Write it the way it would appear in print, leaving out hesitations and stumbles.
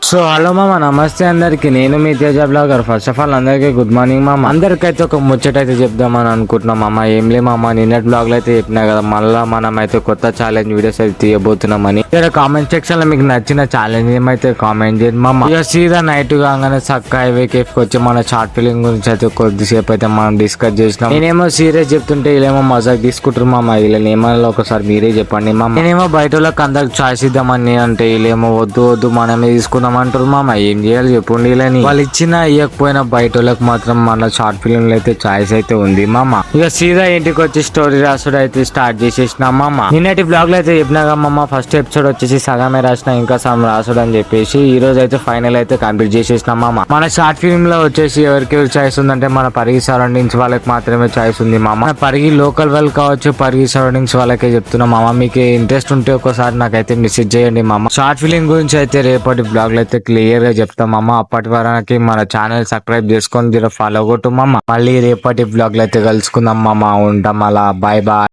So hello మామ, నమస్తే అందరికి. నేను మీ Teja blogger. First of all అందరికి గుడ్ మార్నింగ్ మామ. అందరికైతే ఒక ముచ్చట అయితే చెప్దామని అనుకుంటున్నాం మామ. ఏం లే మామ, నిన్నటి బ్లాగ్ లో అయితే చెప్పినా కదా, మళ్ళా మనం అయితే కొత్త ఛాలెంజ్ వీడియోస్ అయితే తీయబోతున్నామని. ఇక్కడ కామెంట్ సెక్షన్ లో మీకు నచ్చిన ఛాలెంజ్ ఏమైతే కామెంట్ చేయండి మామ. ఇక సీదా నైట్ కాగానే చక్క హైవే కేఫ్ కి వచ్చి మన షార్ట్ ఫిలిం గురించి అయితే కొద్దిసేపు అయితే మనం డిస్కస్ చేసినాం. నేనేమో సీరియస్ చెప్తుంటే వీళ్ళేమో మజాక్ తీసుకుంటారు మామ. వీళ్ళని ఏమన్నా ఒకసారి మీరే చెప్పండి మామ. నేనేమో బయట వాళ్ళకి అందరికి చాయిస్ ఇద్దామని అంటే వీళ్ళేమో వద్దు వద్దు మనమే తీసుకుందాం అంటారు మామ. ఏం చేయాలి చెప్పండి. వీళ్ళని వాళ్ళు ఇచ్చినా ఇవ్వకపోయినా బయట వాళ్ళకి మాత్రం మన షార్ట్ ఫిల్మ్ అయితే చాయిస్ అయితే ఉంది మామ. ఇక సీదా ఇంటికి వచ్చి స్టోరీ రాసుడు అయితే స్టార్ట్ చేసేసిన మామ. నిన్నటి బ్లాగ్ లో అయితే చెప్పినాగా మామ, ఫస్ట్ ఎపిసోడ్ వచ్చేసి సగమే రాసిన, ఇంకా సగం రాసుడు అని చెప్పేసి ఈ రోజు అయితే ఫైనల్ అయితే కంప్లీట్ చేసేసిన మామ. మన షార్ట్ ఫిల్మ్ లో వచ్చేసి ఎవరికి చాయిస్ ఉందంటే మన పరిగి సరౌండింగ్స్ వాళ్ళకి మాత్రమే చాయిస్ ఉంది మామ. పరిగి లోకల్ వాళ్ళు కావచ్చు, పరిగి సరౌండింగ్స్ వాళ్ళకే చెప్తున్నా మామ. మీకు ఇంట్రెస్ట్ ఉంటే ఒకసారి నాకైతే మెసేజ్ చేయండి మామ. షార్ట్ ఫిలిం గురించి అయితే రేపటి బ్లాగ్ లో అయితే క్లియర్ గా చెప్తాం మామ. అప్పటి వరకు మన ఛానల్ సబ్స్క్రైబ్ చేసుకొని ఫాలో కొట్టు మామ. మళ్ళీ రేపటి బ్లాగ్ లో అయితే కలుసుకుందాం మామ. ఉంటాం అలా. Bye bye.